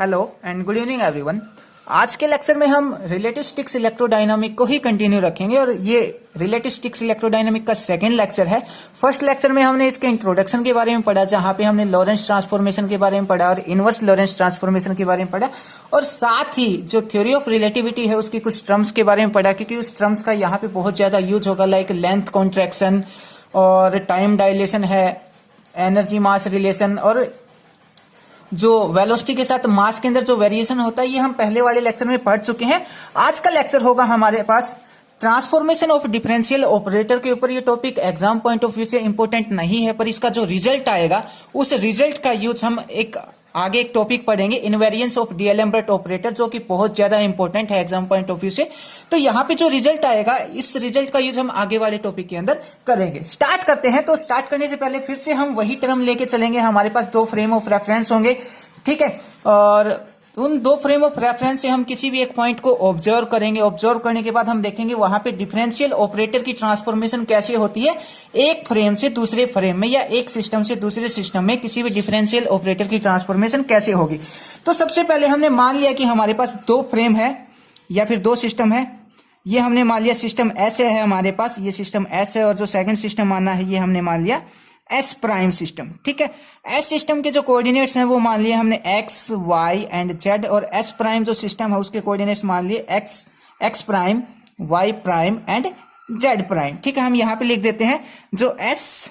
Hello and good evening everyone. आज के lecture में हम रिलेटिविस्टिक्स इलेक्ट्रोडायनामिक को ही कंटिन्यू रखेंगे और ये रिलेटिविस्टिक्स इलेक्ट्रोडायनामिक का सेकंड लेक्चर है। फर्स्ट लेक्चर में हमने इसके इंट्रोडक्शन के बारे में पढ़ा, जहां पे हमने लॉरेंस ट्रांसफॉर्मेशन के बारे में पढ़ा और इनवर्स लॉरेंस ट्रांसफॉर्मेशन के बारे में पढ़ा, और साथ ही जो थ्योरी ऑफ रिलेटिविटी है उसकी कुछ टर्म्स के बारे में पढ़ा, क्योंकि उस टर्म्स का यहाँ पे बहुत ज्यादा यूज होगा, लाइक लेंथ कॉन्ट्रैक्शन और टाइम डायलेशन है, एनर्जी मास रिलेशन, और जो वेलोसिटी के साथ मास के अंदर जो वेरिएशन होता है, ये हम पहले वाले लेक्चर में पढ़ चुके हैं। आज का लेक्चर होगा हमारे पास ट्रांसफॉर्मेशन ऑफ डिफरेंशियल ऑपरेटर के ऊपर। ये topic exam point of view से इंपॉर्टेंट नहीं है, पर इसका जो रिजल्ट आएगा उस रिजल्ट का यूज हम आगे एक टॉपिक पढ़ेंगे, इनवेरिएंस ऑफ डीएलेम्बर्ट ऑपरेटर, जो कि बहुत ज्यादा इंपॉर्टेंट है एग्जाम पॉइंट ऑफ व्यू से। तो यहाँ पे जो रिजल्ट आएगा, इस रिजल्ट का यूज हम आगे वाले टॉपिक के अंदर करेंगे। स्टार्ट करते हैं। तो स्टार्ट करने से पहले फिर से हम वही टर्म लेके चलेंगे। हमारे पास दो फ्रेम ऑफ रेफरेंस होंगे, ठीक है, और उन दो फ्रेम ऑफ रेफरेंस से हम किसी भी एक पॉइंट को ऑब्जर्व करेंगे। ऑब्जर्व करने के बाद हम देखेंगे वहां पे डिफरेंशियल ऑपरेटर की ट्रांसफॉर्मेशन कैसे होती है, एक फ्रेम से दूसरे फ्रेम में या एक सिस्टम से दूसरे सिस्टम में किसी भी डिफरेंशियल ऑपरेटर की ट्रांसफॉर्मेशन कैसे होगी। तो सबसे पहले हमने मान लिया कि हमारे पास दो फ्रेम है या फिर दो सिस्टम है। ये हमने मान लिया सिस्टम एस है हमारे पास, ये सिस्टम एस है, और जो सेकंड सिस्टम माना है ये हमने मान लिया एस प्राइम सिस्टम, ठीक है। एस सिस्टम के जो कोऑर्डिनेट्स हैं वो मान लिए हमने एक्स, वाई एंड जेड, और एस प्राइम जो सिस्टम है उसके कोऑर्डिनेट्स मान लिए x prime, y prime and z prime, ठीक है। हम यहाँ पे लिख देते हैं जो एस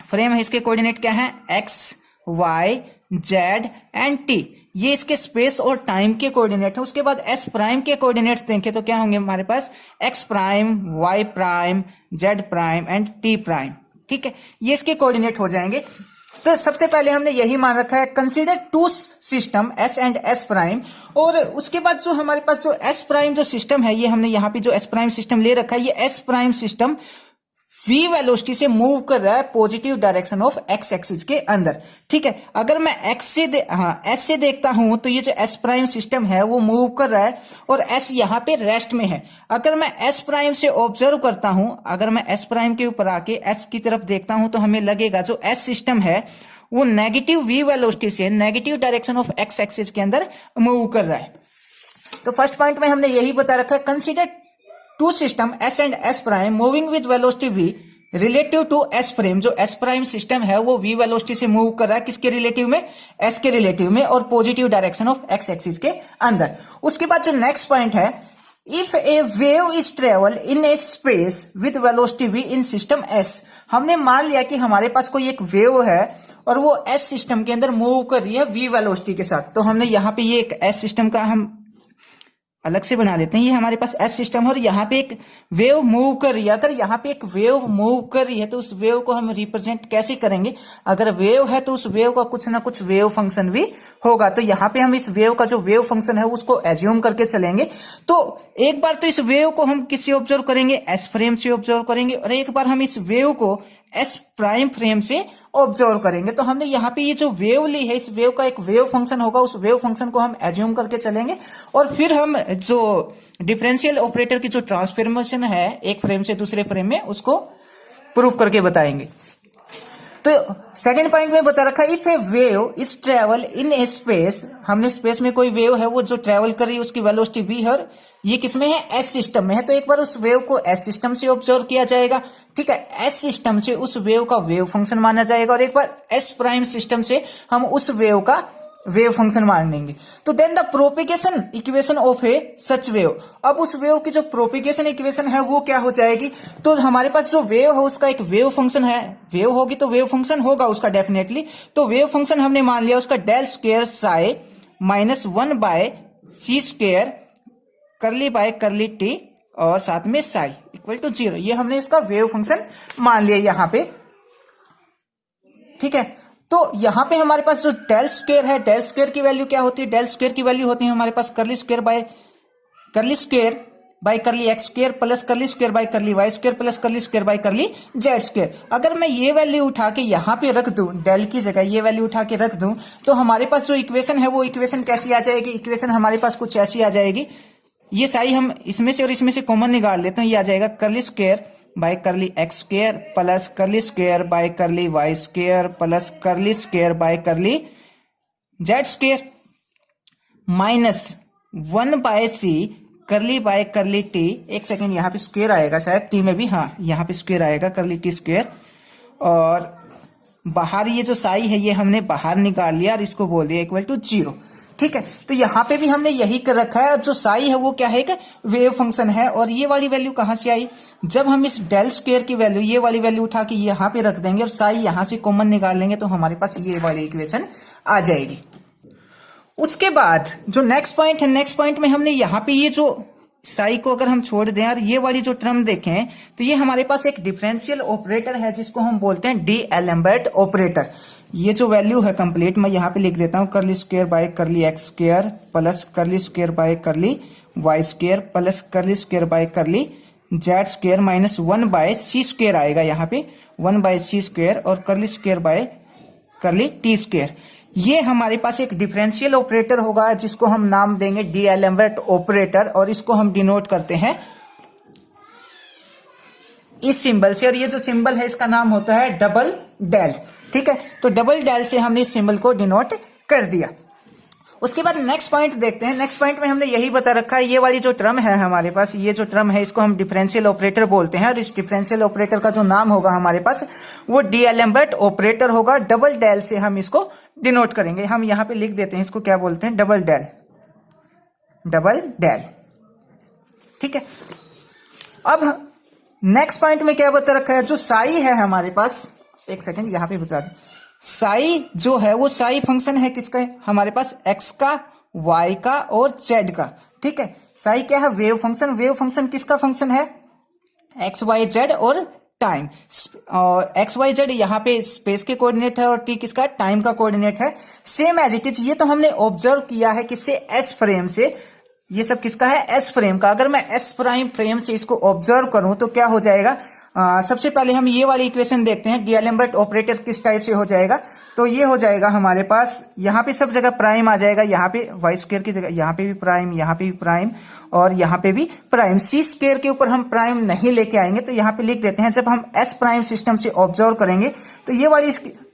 फ्रेम है इसके कोऑर्डिनेट क्या है, x, y, z and t, ये इसके स्पेस और टाइम के कोऑर्डिनेट है। उसके बाद एस प्राइम के कोऑर्डिनेट्स देखें तो क्या होंगे हमारे पास, x prime, y prime, z prime and t prime, ठीक है, ये इसके कोऑर्डिनेट हो जाएंगे। तो सबसे पहले हमने यही मान रखा है, consider to system S and S prime, और उसके बाद जो हमारे पास जो एस प्राइम जो सिस्टम है, ये हमने यहाँ पे जो एस प्राइम सिस्टम ले रखा है, ये S prime system v velocity से मूव कर रहा है positive direction of x axis के अंदर, ठीक है। अगर मैं एस से देखता हूं तो ये जो एस प्राइम सिस्टम है वो मूव कर रहा है और एस यहाँ पे रेस्ट में है। अगर मैं एस प्राइम से ऑब्जर्व करता हूं, अगर मैं एस प्राइम के ऊपर आके एस की तरफ देखता हूं, तो हमें लगेगा जो एस सिस्टम है वो नेगेटिव v वेलोसिटी से negative direction of x axis के अंदर मूव कर रहा है। तो फर्स्ट पॉइंट में हमने यही बता रखा है, consider to system S and S prime moving with velocity v relative to S frame. जो एस प्राइम सिस्टम है वो v वेलोसिटी से मूव कर रहा है, किसके रिलेटिव में, एस के रिलेटिव में, और positive direction of x axis के अंदर। उसके बाद जो नेक्स्ट पॉइंट है, if A wave is travel in A space with velocity v in system s। हमने मान लिया कि हमारे पास कोई एक वेव है और वो एस सिस्टम के अंदर मूव कर रही है v वेलोसिटी के साथ। तो हमने यहाँ पे ये एक एस सिस्टम का हम अलग से बना देते हैं, ये हमारे पास एस सिस्टम है और यहाँ पे एक वेव मूव कर रही है। अगर यहाँ पे एक वेव मूव कर रही है तो उस वेव को हम रिप्रेजेंट कैसे करेंगे, अगर वेव है तो उस वेव का कुछ ना कुछ वेव फंक्शन भी होगा। तो यहाँ पे हम इस वेव का जो वेव फंक्शन है उसको एज्यूम करके चलेंगे। तो एक बार तो इस वेव को हम किससे ऑब्जर्व करेंगे, एस फ्रेम से ऑब्जर्व करेंगे, और एक बार हम इस वेव को एस प्राइम फ्रेम से ऑब्जर्व करेंगे। तो हमने यहाँ पे ये जो वेव ली है, इस वेव का एक वेव फंक्शन होगा, उस वेव फंक्शन को हम एज्यूम करके चलेंगे, और फिर हम जो डिफरेंशियल ऑपरेटर की जो ट्रांसफॉर्मेशन है एक फ्रेम से दूसरे फ्रेम में, उसको प्रूव करके बताएंगे। तो सेकंड पॉइंट में बता रखा है, if A wave is travel in A space, हमने स्पेस में कोई वेव है वो जो ट्रेवल कर रही है उसकी वेलोसिटी v है, और ये किसमें है, एस सिस्टम में है। तो एक बार उस वेव को एस सिस्टम से ऑब्जर्व किया जाएगा, ठीक है, एस सिस्टम से उस वेव का वेव फंक्शन माना जाएगा, और एक बार एस प्राइम सिस्टम से हम उस वेव का वेव फंक्शन मान लेंगे। तो then the propagation equation of a such wave, अब उस वेव की जो प्रोपिगेशन इक्वेशन है वो क्या हो जाएगी, तो हमारे पास जो वेव है उसका एक वेव फंक्शन है, वेव होगी तो वेव फंक्शन होगा उसका डेफिनेटली। तो वेव फंक्शन हमने मान लिया उसका del square psi minus 1 by c square curly by curly t और साथ में साई इक्वल टू 0, ये हमने इसका वेव फंक्शन मान लिया यहाँ पे, ठीक है। तो यहां पे हमारे पास जो डेल स्क्वायर है, डेल स्क्वायर की वैल्यू क्या होती है, डेल स्क्वायर की वैल्यू होती है हमारे पास curly square by curly x square plus curly square by curly y square plus curly square by curly z square. अगर मैं ये वैल्यू उठा के यहाँ पे रख दूं, डेल की जगह ये वैल्यू उठा के रख दूं, तो हमारे पास जो इक्वेशन है वो इक्वेशन कैसी आ जाएगी, इक्वेशन हमारे पास कुछ ऐसी आ जाएगी। ये सारी हम इसमें से और इसमें से कॉमन निकाल लेते हैं, ये आ जाएगा curly square by curly x square plus curly square by curly y square plus curly square by curly z square. Minus 1/c curly by curly T, एक सेकेंड यहाँ पे स्क्वायर आएगा शायद टी में भी, हाँ यहाँ पे स्क्वायर आएगा करली टी स्क्वायर, और बाहर ये जो साई है ये हमने बाहर निकाल लिया और इसको बोल दिया इक्वल टू 0। ठीक है, तो यहाँ पे भी हमने यही कर रखा है। अब जो साई है वो क्या है, कि वेव फंक्शन है, और ये वाली वैल्यू कहाँ से आई, जब हम इस डेल स्क्वायर की वैल्यू ये वाली वैल्यू उठा के यहाँ पे रख देंगे और साई यहाँ से कॉमन निकाल लेंगे तो हमारे पास ये वाली इक्वेशन आ जाएगी। उसके बाद जो नेक्स्ट पॉइंट है, नेक्स्ट पॉइंट में हमने यहाँ पे ये जो साई को अगर हम छोड़ दें और ये वाली जो टर्म देखें तो ये हमारे पास एक डिफरेंशियल ऑपरेटर है जिसको हम बोलते हैं डी-एलेम्बर्ट ऑपरेटर। ये जो वैल्यू है कंप्लीट मैं यहाँ पे लिख देता हूँ, curly square by curly x square plus curly square by curly y square plus curly square by curly z square minus 1/c square आएगा यहाँ पे 1/c स्क्वायर, और curly square by curly t square. ये हमारे पास एक differential operator होगा जिसको हम नाम देंगे डी-एलेम्बर्ट ऑपरेटर, और इसको हम डिनोट करते हैं इस सिंबल से, और ये जो सिंबल है इसका नाम होता है डबल डेल। ठीक है, तो डबल डेल से हमने इस सिंबल को डिनोट कर दिया। उसके बाद नेक्स्ट पॉइंट देखते हैं। नेक्स्ट पॉइंट में हमने यही बता रखा है, ये वाली जो टर्म है हमारे पास, ये जो टर्म है इसको हम डिफरेंशियल ऑपरेटर बोलते हैं, और इस डिफरेंशियल ऑपरेटर का जो नाम होगा हमारे पास वो डी-एलेम्बर्ट ऑपरेटर होगा। डबल डेल से हम इसको डिनोट करेंगे। हम यहाँ पे लिख देते हैं इसको, क्या बोलते हैं, डबल डेल, डबल डेल। ठीक है, अब नेक्स्ट पॉइंट में क्या बता रखा है, जो साई है हमारे पास, एक सेकेंड यहाँ पे बता दें, साई जो है वो साई फंक्शन है किसका है, हमारे पास एक्स का, वाई का और जेड का। ठीक है, साई क्या है, वेव फंक्शन। वेव फंक्शन किसका फंक्शन है, एक्स वाई जेड और टाइम। और एक्स वाई जेड यहाँ पे स्पेस के कोऑर्डिनेट है और टी किसका, टाइम का कोऑर्डिनेट है। सेम एज इट इज, ये तो हमने ऑब्जर्व किया है किससे, एस फ्रेम से। ये सब किसका है, एस फ्रेम का। अगर मैं एस प्राइम फ्रेम से इसको ऑब्जर्व करूं तो क्या हो जाएगा, सबसे पहले हम ये वाली इक्वेशन देखते हैं, डी-एलेम्बर्ट ऑपरेटर किस टाइप से हो जाएगा। तो ये हो जाएगा हमारे पास, यहाँ पे सब जगह प्राइम आ जाएगा, यहाँ पे वाई स्क्वायर की जगह यहाँ पे भी प्राइम, यहाँ पे भी प्राइम और यहाँ पे भी प्राइम। सी स्क्वायर के ऊपर हम प्राइम नहीं लेके आएंगे, तो यहाँ पे लिख देते हैं, जब हम एस प्राइम सिस्टम से ऑब्जर्व करेंगे तो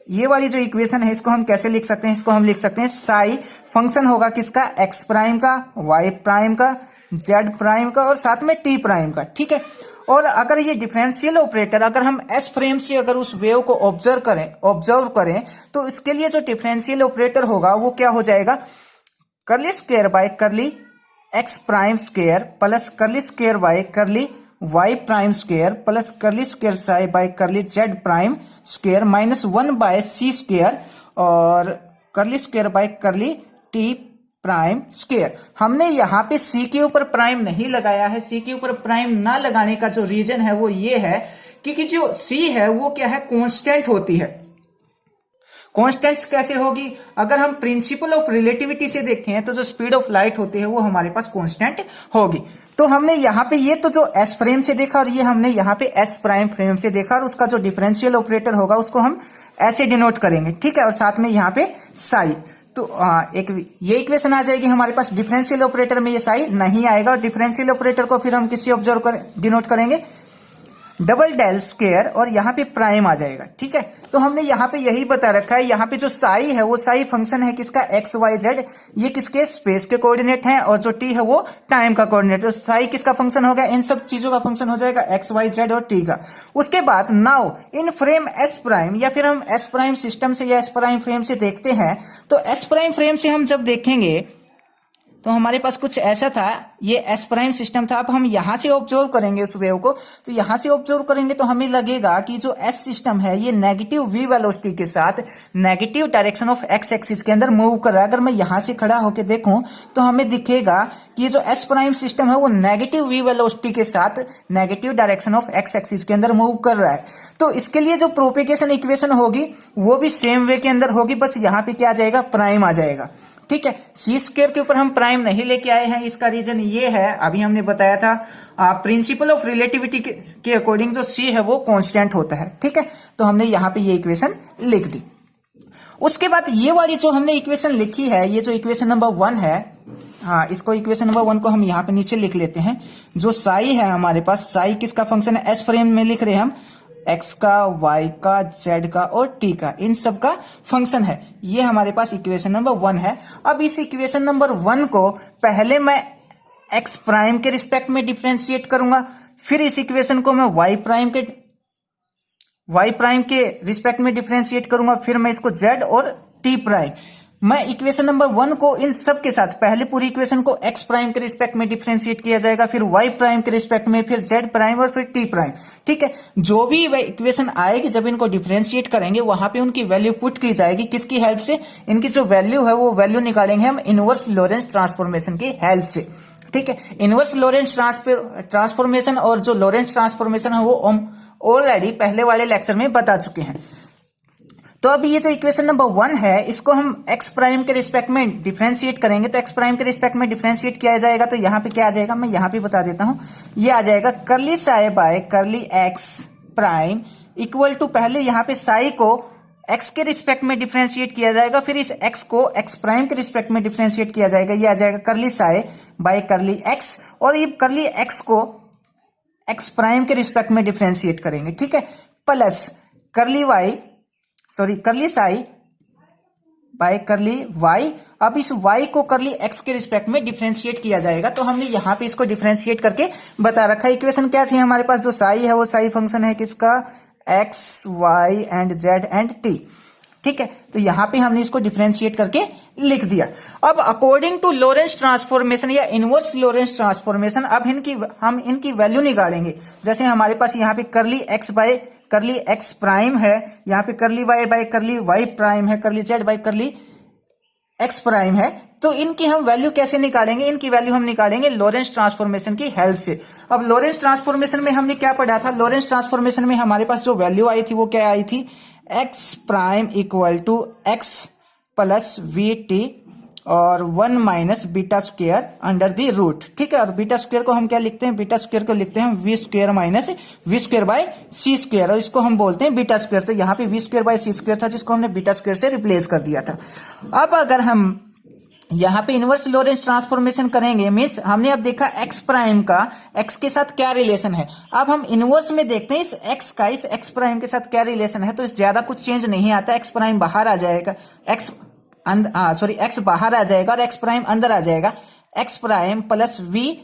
ये वाली जो इक्वेशन है इसको हम कैसे लिख सकते हैं, इसको हम लिख सकते हैं साई फंक्शन होगा किसका, एक्स प्राइम का, वाई प्राइम का, जेड प्राइम का और साथ में टी प्राइम का। ठीक है, और अगर ये डिफरेंशियल ऑपरेटर अगर हम एस फ्रेम से अगर उस वेव को ऑब्जर्व करें तो इसके लिए जो डिफरेंशियल ऑपरेटर होगा वो क्या हो जाएगा, curly square by curly x prime square plus curly square by curly y prime square plus curly square psi by curly z prime square minus 1/c square और curly square by curly t prime square. हमने यहाँ पे c के ऊपर prime नहीं लगाया है। c के ऊपर प्राइम ना लगाने का जो रीजन है वो ये है क्योंकि जो c है वो क्या है, कांस्टेंट होती है। कांस्टेंट्स कैसे होगी, अगर हम प्रिंसिपल ऑफ रिलेटिविटी से देखें तो जो स्पीड ऑफ लाइट होती है वो हमारे पास कांस्टेंट होगी। तो हमने यहाँ पे ये तो जो एस फ्रेम से देखा और ये हमने यहाँ पे एस प्राइम फ्रेम से देखा, और उसका जो डिफरेंशियल ऑपरेटर होगा उसको हम ऐसे डिनोट करेंगे। ठीक है, और साथ में यहाँ पे साई, तो एक ये इक्वेशन आ जाएगी हमारे पास। डिफरेंशियल ऑपरेटर में ये साई नहीं आएगा, और डिफरेंशियल ऑपरेटर को फिर हम किससे डिनोट करेंगे, डबल डेल स्क्वायर, और यहाँ पे प्राइम आ जाएगा। ठीक है, तो हमने यहाँ पे यही बता रखा है, यहाँ पे जो साई है वो साई फंक्शन है किसका, एक्स वाई जेड, ये किसके स्पेस के कोऑर्डिनेट हैं, और जो टी है वो टाइम का कोऑर्डिनेट है। तो साई किसका फंक्शन होगा, इन सब चीजों का फंक्शन हो जाएगा एक्स वाई जेड और टी का। उसके बाद now in frame S prime, या फिर हम एस प्राइम सिस्टम से या एस प्राइम फ्रेम से देखते हैं, तो एस प्राइम फ्रेम से हम जब देखेंगे तो हमारे पास कुछ ऐसा था, ये एस प्राइम सिस्टम था। अब हम यहां से ऑब्जर्व करेंगे उस वेव को, तो यहां से ऑब्जर्व करेंगे तो हमें लगेगा कि जो एस सिस्टम है ये नेगेटिव वी वेलोसिटी के साथ negative direction of x axis के अंदर मूव कर रहा है। अगर मैं यहां से खड़ा होकर देखूं तो हमें दिखेगा कि ये जो एस प्राइम सिस्टम है वो नेगेटिव वी वेलोसिटी के साथ negative direction of x axis के अंदर मूव कर रहा है। तो इसके लिए जो प्रोपेगेशन इक्वेशन होगी वो भी सेम वे के अंदर होगी, बस यहाँ पे क्या आ जाएगा, प्राइम आ जाएगा। ठीक है, सी स्क्वायर के ऊपर हम प्राइम नहीं लेके आए हैं, इसका रीजन ये है, अभी हमने बताया था प्रिंसिपल ऑफ रिलेटिविटी के अकॉर्डिंग जो सी है वो कांस्टेंट होता है। ठीक है, तो हमने यहाँ पे ये इक्वेशन लिख दी। उसके बाद ये वाली जो हमने इक्वेशन लिखी है, ये जो इक्वेशन नंबर 1 है, हाँ इसको इक्वेशन नंबर 1 को हम यहाँ पे नीचे लिख लेते हैं। जो साई है हमारे पास, साई किसका फंक्शन है, एस फ्रेम में लिख रहे हैं हम, x का, y का, z का और t का, इन सब का फंक्शन है। ये हमारे पास इक्वेशन नंबर 1 है। अब इस इक्वेशन नंबर 1 को पहले मैं x प्राइम के रिस्पेक्ट में डिफरेंशिएट करूंगा, फिर इस इक्वेशन को मैं y प्राइम के रिस्पेक्ट में डिफरेंशिएट करूंगा, फिर मैं इसको z और t प्राइम। मैं इक्वेशन नंबर 1 को इन सब के साथ, पहले पूरी इक्वेशन को x प्राइम के रिस्पेक्ट में डिफरेंशिएट किया जाएगा, फिर y प्राइम के रिस्पेक्ट में, फिर z प्राइम और फिर t प्राइम। ठीक है, जो भी इक्वेशन आएगी जब इनको डिफरेंशिएट करेंगे वहां पे उनकी वैल्यू पुट की जाएगी। किसकी हेल्प से? इनकी जो वैल्यू है वो वैल्यू निकालेंगे हम इनवर्स लॉरेंस ट्रांसफॉर्मेशन की हेल्प से। ठीक है, इनवर्स लॉरेंस ट्रांसफॉर्मेशन और जो लॉरेंस ट्रांसफॉर्मेशन है वो हम ऑलरेडी पहले वाले लेक्चर में बता चुके हैं। तो अब ये जो इक्वेशन नंबर 1 है इसको हम x प्राइम के रिस्पेक्ट में डिफरेंशिएट करेंगे। तो x प्राइम के रिस्पेक्ट में डिफरेंशिएट किया जाएगा तो यहाँ पे क्या आ जाएगा, मैं यहाँ पे बता देता हूँ। ये आ जाएगा करली psi by curly x prime equal to, पहले यहाँ पे साई को x के रिस्पेक्ट में डिफरेंशिएट किया जाएगा, फिर इस x को x प्राइम के रिस्पेक्ट में डिफरेंशिएट किया जाएगा। ये आ जाएगा करली साई बाय करली x, और ये करली x को x प्राइम के रिस्पेक्ट में डिफरेंशिएट करेंगे। ठीक है, plus curly psi by curly y। अब इस y को करली x के रिस्पेक्ट में डिफरेंशिएट किया जाएगा। तो हमने यहाँ पे इसको डिफरेंशिएट करके बता रखा है। इक्वेशन क्या थी हमारे पास? जो साई है वो साई फंक्शन है किसका? x, y and z and t। ठीक है, तो यहाँ पे हमने इसको डिफरेंशिएट करके लिख दिया। अब अकॉर्डिंग टू लॉरेंस ट्रांसफॉर्मेशन या इनवर्स लॉरेंस ट्रांसफॉर्मेशन, अब हम इनकी वैल्यू निकालेंगे। जैसे हमारे पास यहाँ पे करली x bye curly x prime है, यहाँ पे करली y by curly y prime है, करली z bye curly x prime है। तो इनकी हम वैल्यू कैसे निकालेंगे? इनकी वैल्यू हम निकालेंगे लॉरेंस ट्रांसफॉर्मेशन की हेल्प से। अब लॉरेंस ट्रांसफॉर्मेशन में हमने क्या पढ़ा था? लॉरेंस ट्रांसफॉर्मेशन में हमारे पास जो वैल्यू आई थी वो क्या आई थी? x prime equal to x plus v t और 1 minus beta square under the root. ठीक है, और बीटा स्क्वायर को हम क्या लिखते हैं? बीटा स्क्वायर को लिखते हैं v square minus v square by c square, और इसको हम बोलते हैं बीटा स्क्वायर। तो यहाँ पे v square by c square था जिसको हमने बीटा स्क्वायर से रिप्लेस कर दिया था। अब अगर हम यहाँ पे इनवर्स लॉरेंस ट्रांसफॉर्मेशन करेंगे, मीन्स हमने अब देखा x प्राइम का x के साथ क्या रिलेशन है। अब हम इनवर्स में देखते हैं इस x का इस x प्राइम के साथ क्या रिलेशन है। तो ज्यादा कुछ चेंज नहीं आता, x प्राइम बाहर आ जाएगा, x बाहर आ जाएगा और x प्राइम अंदर आ जाएगा। x prime plus v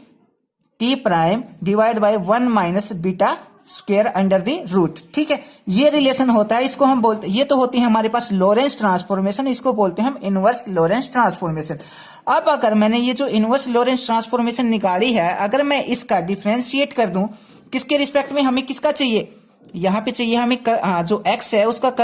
t prime divide by 1 minus beta square under the root. ठीक है, ये रिलेशन होता है, इसको हम बोलते, ये तो होती है हमारे पास लॉरेंस ट्रांसफॉर्मेशन, इसको बोलते हैं हम इनवर्स लॉरेंस ट्रांसफॉर्मेशन। अब अगर मैंने ये जो इनवर्स लॉरेंस ट्रांसफॉर्मेशन निकाली है, अगर मैं इसका डिफरेंशिएट कर दूं, किसके रिस्पेक्ट में? हमें किसका चाहिए? यहाँ पे चाहिए हमें जो x है उसका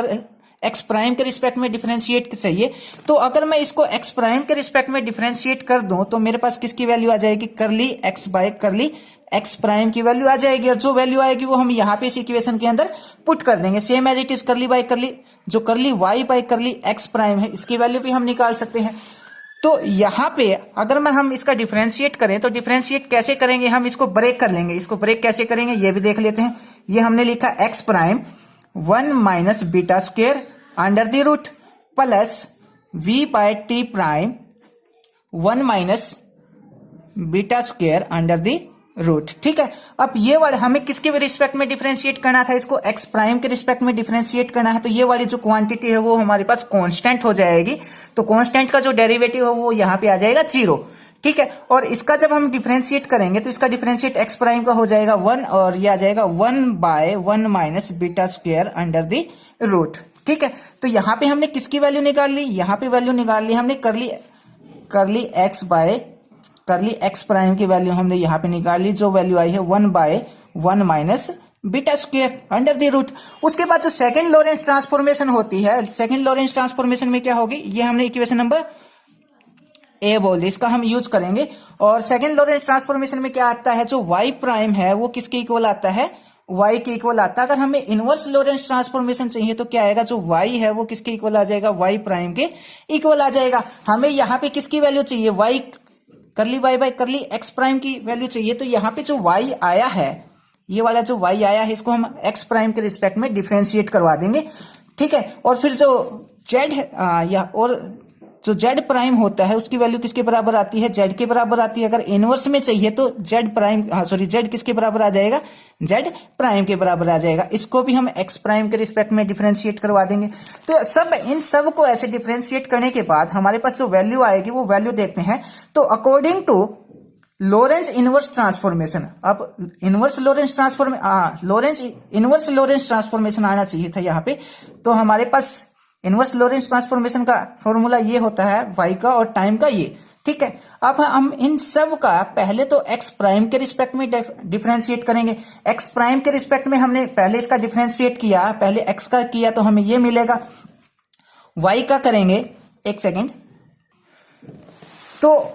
x प्राइम के रिस्पेक्ट में डिफरेंशिएट चाहिए। तो अगर मैं इसको x प्राइम के रिस्पेक्ट में डिफरेंशिएट कर दूं तो मेरे पास किसकी वैल्यू आ जाएगी? करली x bye curly x prime की वैल्यू आ जाएगी, और जो वैल्यू आएगी वो हम यहाँ पे इस इक्वेशन के अंदर पुट कर देंगे। Same as it is curly by curly, जो curly y by curly x prime है इसकी वैल्यू भी हम निकाल सकते हैं। तो यहाँ पे अगर हम इसका डिफरेंशिएट करें तो डिफरेंशिएट कैसे करेंगे? हम इसको ब्रेक कर लेंगे। इसको ब्रेक कैसे करेंगे ये भी देख लेते हैं। ये हमने लिखा x prime 1 minus beta square under the root plus v by t prime 1 minus beta square under the root. ठीक है, अब ये वाले हमें किसके रिस्पेक्ट में डिफरेंशिएट करना था? इसको x प्राइम के रिस्पेक्ट में डिफरेंशिएट करना है। तो ये वाली जो क्वांटिटी है वो हमारे पास कांस्टेंट हो जाएगी। तो कांस्टेंट का जो डेरिवेटिव है वो यहाँ पे आ जाएगा 0। ठीक है, और इसका जब हम डिफरेंशिएट करेंगे तो इसका डिफरेंशिएट x प्राइम का हो जाएगा 1, और ये आ जाएगा 1 bye 1 minus beta square under the root. ठीक है, तो यहाँ पे हमने किसकी वैल्यू निकाल ली? यहाँ पे वैल्यू निकाल ली हमने करली x bye curly x prime की वैल्यू हमने यहाँ पे निकाल ली, जो वैल्यू आई है 1 bye 1 minus beta square under the root. उसके बाद जो सेकंड लॉरेंस ट्रांसफॉर्मेशन होती है, सेकंड लॉरेंस ट्रांसफॉर्मेशन में क्या होगी? ये हमने इक्वेशन नंबर ए बोल दी, इसका हम यूज करेंगे। और सेकंड लॉरेंस ट्रांसफॉर्मेशन में क्या आता है? जो y प्राइम है वो किसके इक्वल आता है? y के इक्वल आता है। अगर हमें इनवर्स लॉरेंस ट्रांसफॉर्मेशन चाहिए तो क्या आएगा? जो y है वो किसके इक्वल आ जाएगा? y प्राइम के इक्वल आ जाएगा। हमें यहाँ पे किसकी वैल्यू चाहिए? y करली y by curly x prime की वैल्यू चाहिए। तो यहाँ पे जो y आया है, ये वाला जो y आया है इसको हम x प्राइम के रिस्पेक्ट में डिफरेंशिएट करवा देंगे। ठीक है, और फिर जो z है या और जो जेड प्राइम होता है उसकी वैल्यू किसके बराबर आती है, जेड के बराबर आती है। अगर इनवर्स में चाहिए तो जेड प्राइम, जेड किसके बराबर आ जाएगा, जेड प्राइम के बराबर आ जाएगा। इसको भी हम एक्स प्राइम के रिस्पेक्ट में डिफरेंशिएट करवा देंगे। तो सब इन सब को ऐसे डिफरेंशिएट करने के बाद हमारे पास जो वैल्यू आएगी वो वैल्यू देखते हैं। तो according to Lorentz inverse transformation, अब inverse Lorentz transform inverse Lorentz transformation आना चाहिए था यहाँ पे। तो हमारे पास इनवर्स लोरेंज ट्रांसफॉर्मेशन का फॉर्मूला ये होता है वाई का और टाइम का ये, ठीक है। अब हम इन सब का पहले तो एक्स प्राइम के रिस्पेक्ट में डिफरेंशिएट करेंगे। एक्स प्राइम के रिस्पेक्ट में हमने पहले इसका डिफरेंशिएट किया, पहले एक्स का किया तो हमें ये मिलेगा। वाई का करेंगे, एक सेकेंड, तो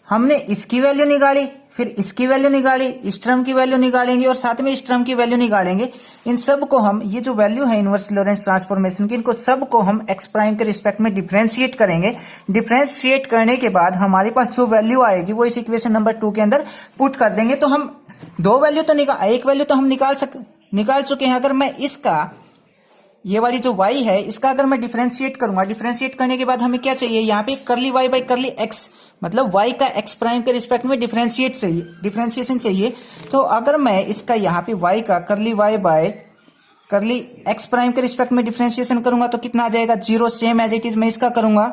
हमने इसकी वैल्यू निकाली, फिर इसकी वैल्यू निकाली, इस टर्म की वैल्यू निकालेंगे और साथ में इस टर्म की वैल्यू निकालेंगे। इन सब को हम, ये जो वैल्यू है इनवर्स लोरेंज ट्रांसफॉर्मेशन की, इनको सब को हम एक्स प्राइम के रिस्पेक्ट में डिफरेंशिएट करेंगे। डिफरेंशिएट करने के बाद हमारे पास जो वैल्यू आएगी वो इस इक्वेशन नंबर 2 के अंदर पुट कर देंगे। तो हम दो वैल्यू तो एक वैल्यू तो हम निकाल चुके हैं। अगर मैं इसका, ये वाली जो y है, इसका अगर मैं डिफरेंशिएट करूंगा, डिफरेंशिएट करने के बाद हमें क्या चाहिए, यहाँ पे करली y बाई करली x, मतलब y का x प्राइम के रिस्पेक्ट में डिफरेंशिएशन चाहिए। तो अगर मैं इसका यहाँ पे y का करली y by curly x prime के रिस्पेक्ट में डिफरेंशिएशन करूंगा तो कितना आ जाएगा, 0। सेम एज इट इज मैं इसका करूंगा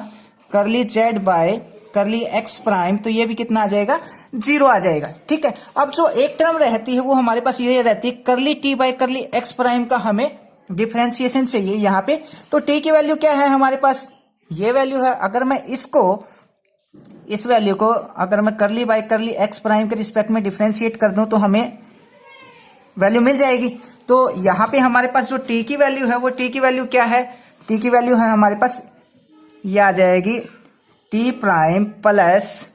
करली z bye curly x prime, तो ये भी कितना आ जाएगा, 0 आ जाएगा, ठीक है। अब जो एक टर्म रहती है वो हमारे पास ये रहती है करली t by curly x prime का हमें डिफरेंशिएशन चाहिए यहाँ पे। तो t की वैल्यू क्या है हमारे पास, ये वैल्यू है। अगर मैं इसको, इस वैल्यू को अगर मैं करली बाय करली x प्राइम के रिस्पेक्ट में डिफरेंशिएट कर दूं तो हमें वैल्यू मिल जाएगी। तो यहाँ पे हमारे पास जो t की वैल्यू है वो t की वैल्यू क्या है, t की वैल्यू है हमारे पास, ये आ जाएगी t prime plus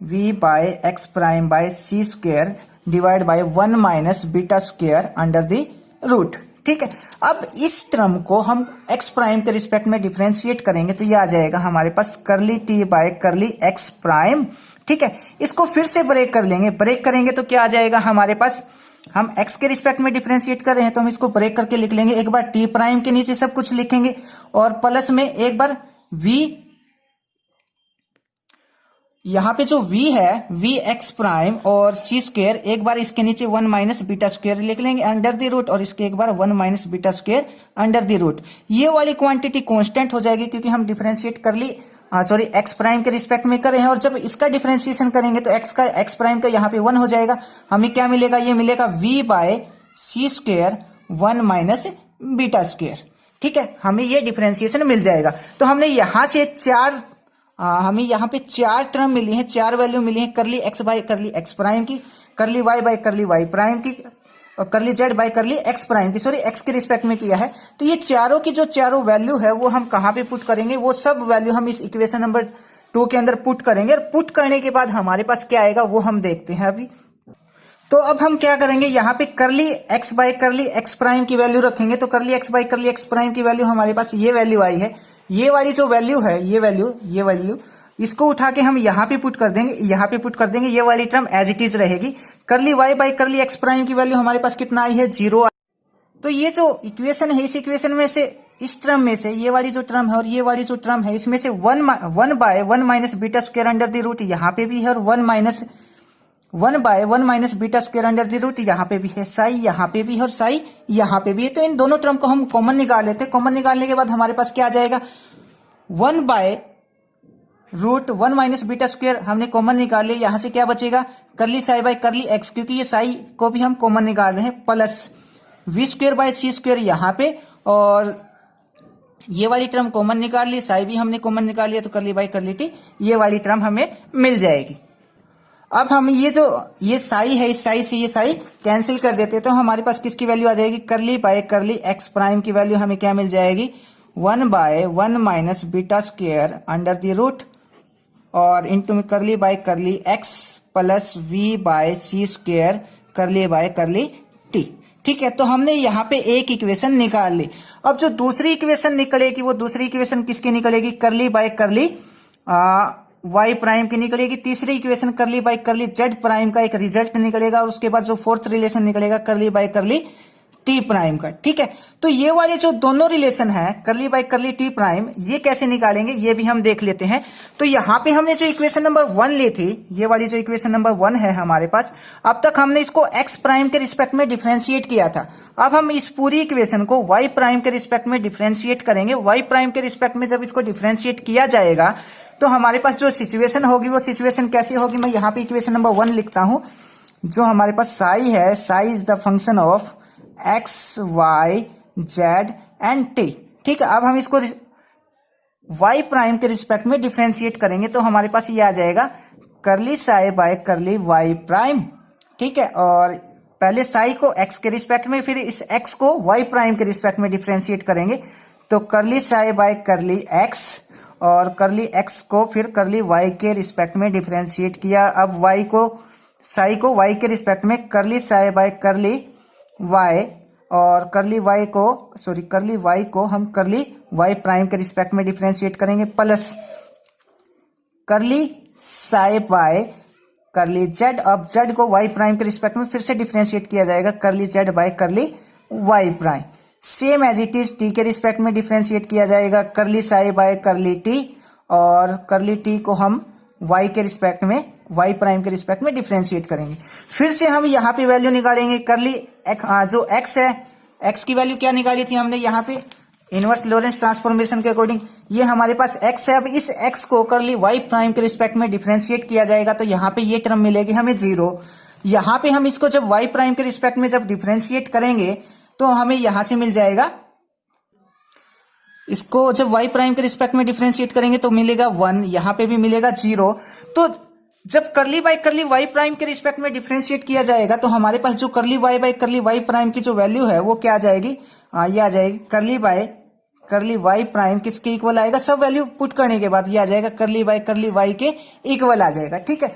v by x prime by c square divide by 1 minus beta square under the root, ठीक है। अब इस टर्म को हम x प्राइम के रिस्पेक्ट में डिफरेंशिएट करेंगे तो ये आ जाएगा हमारे पास curly t by curly x prime, ठीक है। इसको फिर से ब्रेक कर लेंगे, ब्रेक करेंगे तो क्या आ जाएगा हमारे पास, हम x के रिस्पेक्ट में डिफरेंशिएट कर रहे हैं तो हम इसको ब्रेक करके लिख लेंगे। एक बार t प्राइम के नीचे सब कुछ लिखेंगे और प्लस में एक बार v, यहाँ पे जो v है v एक्स प्राइम और सी स्क्वायर, एक बार इसके नीचे 1 माइनस बीटा स्क्वायर लिख लेंगे अंडर द रूट और इसके एक बार 1 minus beta square under the root. ये वाली क्वांटिटी कांस्टेंट हो जाएगी क्योंकि हम डिफरेंशिएट कर ली, एक्स प्राइम के रिस्पेक्ट में कर रहे हैं। और जब इसका डिफरेंशिएशन करेंगे तो एक्स प्राइम का यहाँ पे 1 हो जाएगा। हमें क्या मिलेगा, ये मिलेगा v by c square 1 minus beta square, ठीक है। हमें ये डिफरेंशिएशन मिल जाएगा। तो हमने यहाँ से हमें यहाँ पे 4 टर्म मिली हैं, 4 वैल्यू मिली हैं, करली x bye curly x prime की, करली y by curly y prime की और करली z bye curly x prime की, सॉरी x के रिस्पेक्ट में किया है। तो ये चारों की जो चारों वैल्यू है वो हम कहाँ पे पुट करेंगे, वो सब वैल्यू हम इस इक्वेशन नंबर 2 के अंदर पुट करेंगे। और पुट करने के बाद हमारे पास क्या आएगा वो हम देखते हैं अभी। तो अब हम क्या करेंगे, यहाँ पे करली x bye curly x prime की वैल्यू रखेंगे। तो करली x bye curly x prime की वैल्यू हमारे पास ये वैल्यू आई है। ये वाली जो वैल्यू है, ये वैल्यू इसको उठा के हम यहाँ पे पुट कर देंगे, ये वाली टर्म एज इट इज रहेगी। करली y by curly x prime की वैल्यू हमारे पास कितना आई है, 0। तो ये जो इक्वेशन है, इस इक्वेशन में से, इस टर्म में से ये वाली जो टर्म है और ये वाली जो टर्म है, इसमें से 1 bye 1 minus beta square under the root यहाँ पे भी है और 1 bye 1 minus beta square under the root यहाँ पे भी है, साई यहाँ पे भी है और साई यहाँ पे भी है। तो इन दोनों टर्म को हम कॉमन निकाल लेते हैं। कॉमन निकालने के बाद हमारे पास क्या आ जाएगा, 1 by root 1 minus beta square हमने कॉमन निकाल लिया। यहाँ से क्या बचेगा, करली साई बाय करली एक्स, क्योंकि ये साई को भी हम कॉमन निकाल रहे हैं, plus v square by c square यहाँ पे, और ये वाली टर्म कॉमन निकाल ली, साई भी हमने कॉमन निकाल लिया, तो करली बाय करली टी ये वाली टर्म हमें मिल जाएगी। अब हम ये साई है, इस साई से ये साई कैंसिल कर देते हैं तो हमारे पास किसकी वैल्यू आ जाएगी, करली बाय करली एक्स प्राइम की वैल्यू हमें क्या मिल जाएगी, 1 bye 1 minus beta square under the root और into curly by curly x plus v by c square curly by curly t, ठीक है। तो हमने यहाँ पे एक इक्वेशन निकाल ली। अब जो दूसरी इक्वेशन निकलेगी वो दूसरी इक्वेशन किसकी निकलेगी, करली बाय करली y प्राइम की निकलेगी। तीसरी इक्वेशन करली बाय करली z प्राइम का एक रिजल्ट निकलेगा और उसके बाद जो फोर्थ रिलेशन निकलेगा करली बाय करली टी प्राइम का। ठीक है, तो ये वाले जो दोनों रिलेशन है curly by curly t prime, ये कैसे निकालेंगे ये भी हम देख लेते हैं। तो यहाँ पे हमने जो इक्वेशन नंबर 1 ली थी, ये वाली जो इक्वेशन नंबर 1 है हमारे पास, अब तक हमने इसको एक्स प्राइम के रिस्पेक्ट में डिफरेंशिएट किया था। अब हम इस पूरी इक्वेशन को वाई प्राइम के रिस्पेक्ट में डिफरेंशिएट करेंगे। वाई प्राइम के रिस्पेक्ट में जब इसको डिफरेंशिएट किया जाएगा तो हमारे पास जो सिचुएशन होगी वो सिचुएशन कैसी होगी, मैं यहाँ पे इक्वेशन नंबर 1 लिखता हूं। जो हमारे पास साई है, psi is the function of x y z and t. ठीक है, अब हम इसको वाई प्राइम के रिस्पेक्ट में डिफरेंशिएट करेंगे तो हमारे पास ये आ जाएगा करली psi by curly y prime. ठीक है, और पहले साई को एक्स के रिस्पेक्ट में, फिर इस एक्स को वाई प्राइम के रिस्पेक्ट में डिफरेंशिएट करेंगे तो curly psi by curly x, और करली एक्स को फिर करली वाई के रिस्पेक्ट में डिफरेंशिएट किया। अब वाई को, साई को वाई के रिस्पेक्ट में करली साई बाय करली वाई, और करली वाई को, सॉरी करली वाई को हम करली वाई प्राइम के रिस्पेक्ट में डिफरेंशिएट करेंगे, plus curly psi by curly z. अब जेड को वाई प्राइम के रिस्पेक्ट में फिर से डिफरेंशिएट किया जाएगा, curly z by curly y prime. Same as it is t के रिस्पेक्ट में डिफरेंशिएट किया जाएगा, करली साई बाय करली टी, और करली टी को हम वाई के रिस्पेक्ट में, वाई प्राइम के रिस्पेक्ट में डिफरेंशिएट करेंगे। फिर से हम यहाँ पे वैल्यू निकालेंगे, करली जो एक्स है, एक्स की वैल्यू क्या निकाली थी हमने यहाँ पे इनवर्स लॉरेंस ट्रांसफॉर्मेशन के अकॉर्डिंग, ये हमारे पास एक्स है। अब इस एक्स को करली वाई प्राइम के रिस्पेक्ट में डिफरेंशिएट किया जाएगा तो यहाँ पे ये टर्म मिलेगी हमें 0। यहाँ पे हम इसको जब वाई प्राइम के रिस्पेक्ट में जब डिफरेंशिएट करेंगे तो हमें यहां से मिल जाएगा, इसको जब y प्राइम के रिस्पेक्ट में डिफरेंशिएट करेंगे तो मिलेगा 1, यहां पे भी मिलेगा 0। तो जब करली बाय करली y प्राइम के रिस्पेक्ट में डिफरेंशिएट किया जाएगा तो हमारे पास जो curly y by curly y prime की जो वैल्यू है वो क्या आ जाएगी, ये आ जाएगी करली बाय करली y प्राइम किसके इक्वल आएगा, सब वैल्यू पुट करने के बाद ये आ जाएगा करली बाय करली y के इक्वल आ जाएगा। ठीक है,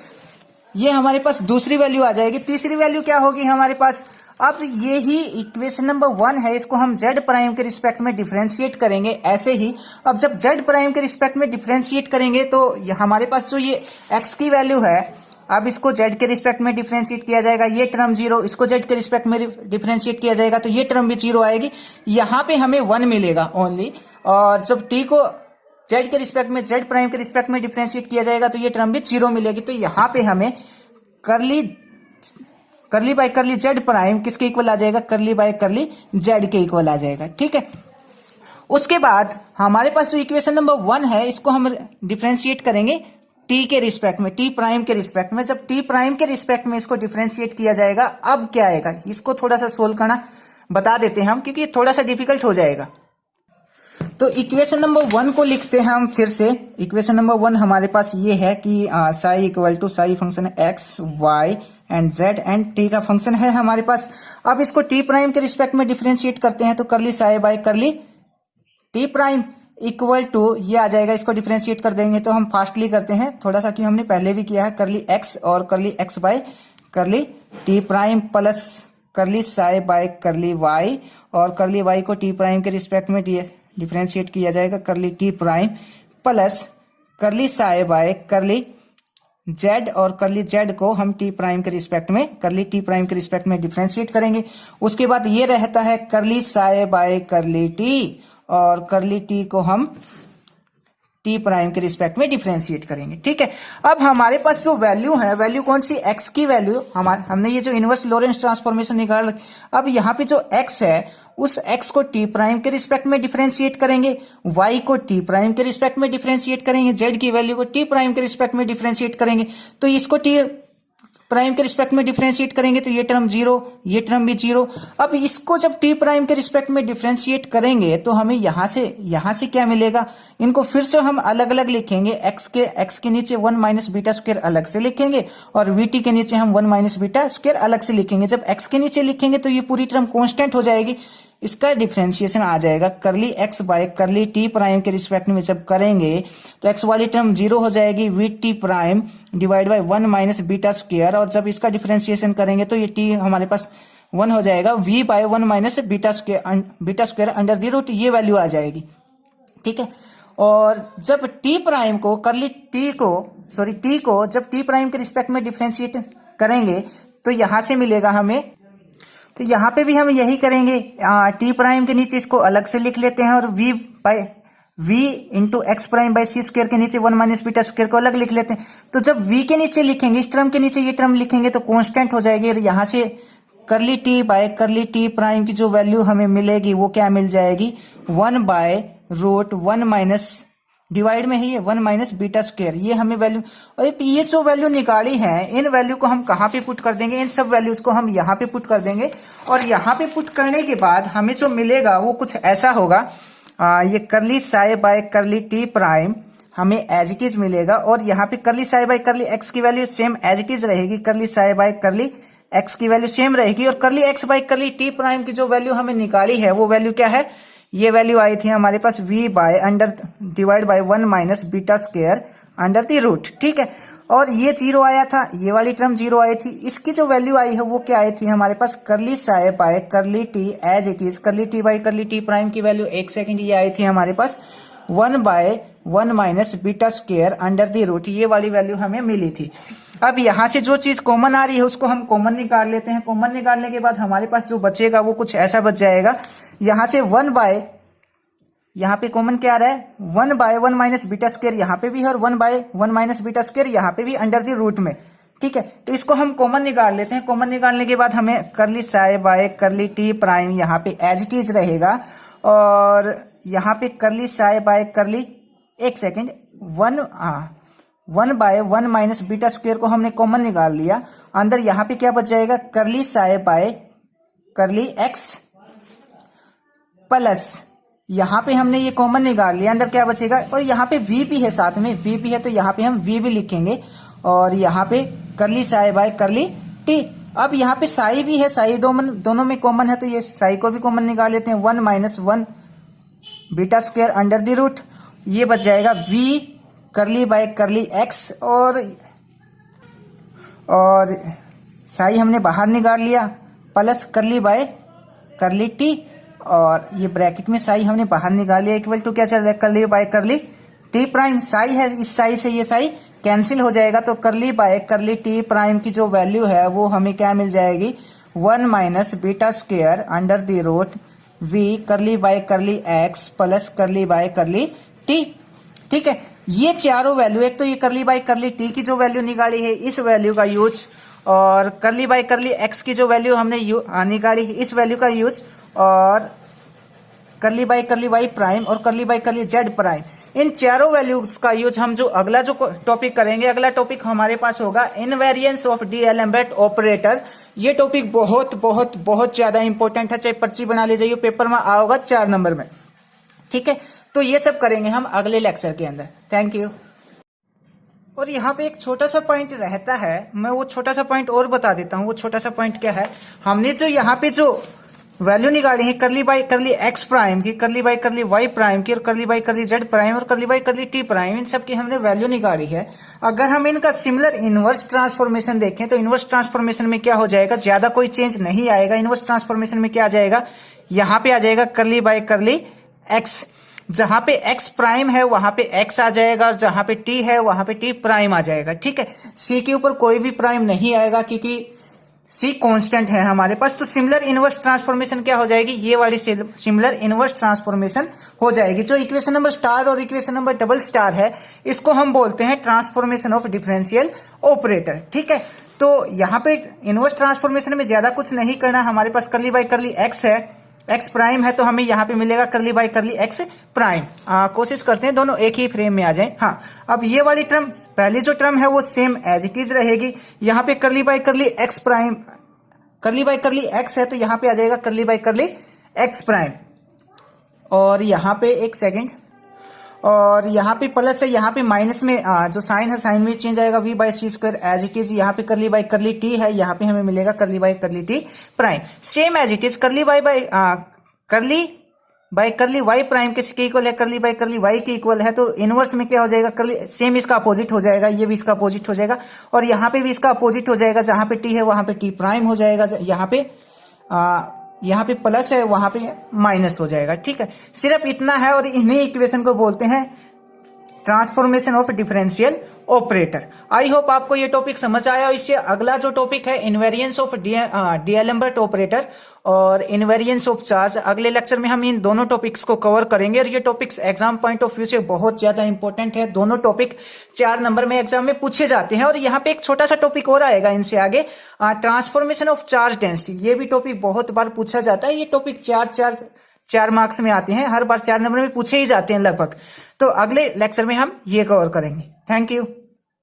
ये हमारे पास दूसरी वैल्यू आ जाएगी। तीसरी वैल्यू क्या होगी हमारे पास, अब ये ही इक्वेशन नंबर 1 है, इसको हम z प्राइम के रिस्पेक्ट में डिफरेंशिएट करेंगे ऐसे ही। अब जब z प्राइम के रिस्पेक्ट में डिफरेंशिएट करेंगे तो हमारे पास जो ये x की वैल्यू है, अब इसको z के रिस्पेक्ट में डिफरेंशिएट किया जाएगा, ये टर्म 0, इसको z के रिस्पेक्ट में डिफरेंशिएट किया जाएगा तो ये टर्म भी 0 आएगी। यहाँ पे हमें 1 मिलेगा ओनली, और जब t को z के रिस्पेक्ट में, z प्राइम के रिस्पेक्ट में डिफरेंशिएट किया जाएगा तो ये टर्म भी 0 मिलेगी। तो यहाँ पे हमें करली बाय करली जेड प्राइम किसके इक्वल आ जाएगा, करली बाय करली जेड के इक्वल आ जाएगा। ठीक है, उसके बाद हमारे पास जो इक्वेशन नंबर 1 है इसको हम डिफरेंशिएट करेंगे टी के रिस्पेक्ट में, टी प्राइम के रिस्पेक्ट में। जब टी प्राइम के रिस्पेक्ट में इसको डिफरेंशिएट किया जाएगा, अब क्या आएगा, इसको थोड़ा सा सोल्व करना बता देते हैं हम, क्योंकि ये थोड़ा सा डिफिकल्ट हो जाएगा। तो इक्वेशन नंबर 1 को लिखते हैं हम फिर से। इक्वेशन नंबर 1 हमारे पास ये है कि psi equal to psi function है x y and z and t का फंक्शन है हमारे पास। अब इसको टी प्राइम के रिस्पेक्ट में डिफरेंशिएट करते हैं तो curly psi by curly t prime equal to ये आ जाएगा। इसको डिफरेंशिएट कर देंगे तो हम फास्टली करते हैं थोड़ा सा, कि हमने पहले भी किया है, करली एक्स और curly x by curly t prime plus curly psi by curly y, और करली वाई को टी प्राइम के रिस्पेक्ट में डिफरेंशिएट किया जाएगा, करली t prime plus curly psi by curly Z, और करली जेड को हम टी प्राइम के रिस्पेक्ट में, करली टी प्राइम के रिस्पेक्ट में डिफरेंशिएट करेंगे। उसके बाद ये रहता है करली साई बाय करली टी, और करली टी को हम टी प्राइम के रिस्पेक्ट में डिफरेंशिएट करेंगे। ठीक है, अब हमारे पास जो वैल्यू है, वैल्यू कौन सी, एक्स की वैल्यू, हमने ये जो इनवर्स लॉरेंस ट्रांसफॉर्मेशन निकाल, अब यहाँ पे जो एक्स है उस एक्स को टी प्राइम के रिस्पेक्ट में डिफरेंशिएट करेंगे, वाई को टी प्राइम के रिस्पेक्ट में डिफरेंशिएट करेंगे, जेड की वैल्यू को टी प्राइम के रिस्पेक्ट में डिफरेंशिएट करेंगे। तो इसको टी प्राइम के रिस्पेक्ट में डिफरेंशिएट करेंगे तो ये टर्म 0, ये टर्म भी 0। अब इसको जब टी प्राइम के रिस्पेक्ट में डिफरेंशिएट करेंगे तो हमें यहाँ से क्या मिलेगा, इनको फिर से हम अलग अलग लिखेंगे। एक्स के नीचे 1 माइनस बीटा स्क्वायर अलग से लिखेंगे, और वीटी के नीचे हम 1 माइनस बीटा स्क्वायर अलग से लिखेंगे। जब एक्स के नीचे लिखेंगे तो ये पूरी टर्म कांस्टेंट हो जाएगी, इसका डिफरेंशिएशन आ जाएगा करली x by curly t prime के रिस्पेक्ट में जब करेंगे तो एक्स वाली टर्म 0 हो जाएगी, we T prime divide by 1 minus beta square, और जब इसका डिफरेंशिएशन करेंगे तो ये टी हमारे पास 1 हो जाएगा, v by 1 minus beta square under the root, ये वैल्यू आ जाएगी। ठीक है, और जब टी प्राइम को करली टी को जब टी प्राइम के रिस्पेक्ट में डिफरेंशिएट करेंगे तो यहां से मिलेगा हमें, तो यहाँ पे भी हम यही करेंगे, टी प्राइम के नीचे इसको अलग से लिख लेते हैं और v into x prime by c square के नीचे 1 माइनस बीटा स्क्वायर को अलग लिख लेते हैं। तो जब v के नीचे लिखेंगे, इस टर्म के नीचे ये टर्म लिखेंगे तो कांस्टेंट हो जाएगी, और यहाँ से करली t by curly t prime की जो वैल्यू हमें मिलेगी वो क्या मिल जाएगी, 1 बाय रूट 1 माइनस डिवाइड में ही है 1 माइनस बीटा स्क्वायर, ये हमें वैल्यू। और ये जो वैल्यू निकाली है, इन वैल्यू को हम कहाँ पे पुट कर देंगे, इन सब वैल्यूज को हम यहाँ पे पुट कर देंगे। और यहाँ पे पुट करने के बाद हमें जो मिलेगा वो कुछ ऐसा होगा, ये curly psi by curly t prime हमें एज इट इज मिलेगा, और यहाँ पे curly psi by curly x की value same as it is रहेगी, curly psi by curly x की वैल्यू सेम रहेगी, और curly x by curly t prime की जो वैल्यू हमें निकाली है वो वैल्यू क्या है, ये वैल्यू आई थी हमारे पास v by under divide by 1 minus beta square under the root, ठीक है। और ये 0 आया था, ये वाली टर्म 0 आई थी, इसकी जो वैल्यू आई है वो क्या आई थी हमारे पास, curly psi by curly t as it is curly t by curly t prime की वैल्यू, एक सेकंड, ये आई थी हमारे पास 1 bye 1 minus beta square under the root, ये वाली वैल्यू हमें मिली थी। अब यहाँ से जो चीज कॉमन आ रही है उसको हम कॉमन निकाल लेते हैं। कॉमन निकालने के बाद हमारे पास जो बचेगा वो कुछ ऐसा बच जाएगा, यहाँ से 1 बाय, यहाँ पे कॉमन क्या आ रहा है, 1 बाय 1 माइनस बीटा स्क्वायर यहाँ पे भी है, और 1 बाय 1 माइनस बीटा स्क्वायर यहाँ पे भी अंडर द रूट में, ठीक है। तो इसको हम कॉमन निकाल लेते हैं। कॉमन निकालने के बाद हमें करली psi by curly t prime यहाँ पे एज इट इज रहेगा, और यहाँ पे करली साई बाय करली, एक second, 1 bye 1 minus beta square को हमने कॉमन निकाल लिया, अंदर यहाँ पे क्या बच जाएगा, करली psi by curly x plus, यहाँ पे हमने ये कॉमन निकाल लिया, अंदर क्या बचेगा, और यहाँ पे v भी है, साथ में v भी है तो यहाँ पे हम v भी लिखेंगे, और यहाँ पे curly psi by curly t। अब यहाँ पे साई भी है, साई दोनों में कॉमन है तो ये साई को भी कॉमन निकाल लेते हैं, 1 minus 1 beta square under the root, ये बच जाएगा v curly by curly x, और साई हमने बाहर निकाल लिया, plus curly by curly t, और ये ब्रैकेट में साई हमने बाहर निकाल लिया, इक्वल टू क्या चल रहा है, curly by curly t prime, Sai है, इस साई से ये साई कैंसिल हो जाएगा, तो करली बाय करली टी प्राइम की जो वैल्यू है वो हमें क्या मिल जाएगी, 1 minus beta square under the root v curly by curly x plus curly by curly t, ठीक है। ये चारों वैल्यू, एक तो ये करली बाय करली टी की जो वैल्यू निकाली है इस वैल्यू का यूज, और करली बाय करली एक्स की जो वैल्यू हमने निकाली है इस वैल्यू का यूज, और करली बाय करली वाई प्राइम और करली बाय करली जेड प्राइम, इन चारों वैल्यूज का यूज हम जो अगला जो टॉपिक करेंगे, अगला टॉपिक हमारे पास होगा इनवेरिएंस ऑफ डीएलेम्बर्ट ऑपरेटर। ये टॉपिक बहुत बहुत बहुत ज्यादा इंपॉर्टेंट है, चाहे पर्ची बना ले जाइए, पेपर में आओगा 4 नंबर में, ठीक है। तो ये सब करेंगे हम अगले लेक्चर के अंदर। Thank you. और यहाँ पे एक छोटा सा पॉइंट रहता है, मैं वो छोटा सा पॉइंट और बता देता हूँ। वो छोटा सा पॉइंट क्या है, हमने जो यहाँ पे जो वैल्यू निकाली है curly by curly x prime की, करली बाय करली वाई प्राइम की, और करली बाय करली जेड प्राइम, और करली बाय करली टी प्राइम, इन सब की हमने वैल्यू निकाली है। अगर हम इनका सिमिलर इनवर्स ट्रांसफॉर्मेशन देखें तो इनवर्स ट्रांसफॉर्मेशन में क्या हो जाएगा, ज्यादा कोई चेंज नहीं आएगा। इनवर्स ट्रांसफॉर्मेशन में क्या आ जाएगा, यहाँ पे आ जाएगा करली बाय करली एक्स, जहां पे x प्राइम है वहां पे x आ जाएगा, और जहां पे t है वहां पे t प्राइम आ जाएगा, ठीक है। c के ऊपर कोई भी प्राइम नहीं आएगा क्योंकि c कांस्टेंट है हमारे पास। तो सिमिलर इनवर्स ट्रांसफॉर्मेशन क्या हो जाएगी, ये वाली सिमिलर इनवर्स ट्रांसफॉर्मेशन हो जाएगी। जो इक्वेशन नंबर स्टार और इक्वेशन नंबर डबल स्टार है इसको हम बोलते हैं ट्रांसफॉर्मेशन ऑफ डिफरेंशियल ऑपरेटर, ठीक है। तो यहाँ पे इनवर्स ट्रांसफॉर्मेशन में ज्यादा कुछ नहीं करना, हमारे पास करली बाय करली x है, x प्राइम है तो हमें यहाँ पे मिलेगा करली बाय करली x प्राइम। कोशिश करते हैं दोनों एक ही फ्रेम में आ जाएं। हाँ, अब ये वाली टर्म, पहली जो टर्म है वो सेम एज इट इज रहेगी। यहाँ पे करली बाय करली x प्राइम, करली बाय करली x है तो यहाँ पे आ जाएगा करली बाय करली x प्राइम, और यहाँ पे एक सेकेंड, और यहाँ पे प्लस है, यहाँ पे माइनस में जो साइन है साइन में चेंज आएगा, v by c square as it is. यहाँ पे करली बाय करली t है, यहाँ पे हमें मिलेगा करली by curly t prime, same as it is. Curly by curly y prime किसके इक्वल है, करली बाय करली y के इक्वल है, तो इनवर्स में क्या हो जाएगा, करली सेम इसका अपोजिट हो जाएगा, ये भी इसका अपोजिट हो जाएगा, और यहाँ पे भी इसका अपोजिट हो जाएगा, जहां पे t है वहां पे t प्राइम हो जाएगा, यहाँ पे प्लस है वहां पे माइनस हो जाएगा, ठीक है। सिर्फ इतना है, और इन्हीं इक्वेशन को बोलते हैं transformation of differential operator. I hope आपको ये टॉपिक समझ आया। इससे अगला जो टॉपिक है इनवेरिएंस ऑफ डीएलएम्बर्ट ऑपरेटर और इनवेरिएंस ऑफ चार्ज, अगले लेक्चर में हम इन दोनों टॉपिक्स को कवर करेंगे और ये topics exam point of view से बहुत ज्यादा इंपॉर्टेंट है। दोनों टॉपिक 4 नंबर में एग्जाम में पूछे जाते हैं। और यहाँ पे एक छोटा सा टॉपिक और आएगा इनसे आगे, ट्रांसफॉर्मेशन ऑफ चार्ज डेंसिटी। ये भी टॉपिक बहुत बार पूछा जाता है। ये टॉपिक 4 मार्क्स में आते हैं, हर बार 4 नंबर में पूछे ही जाते हैं लगभग। तो अगले लेक्चर में हम ये कवर करेंगे। Thank you.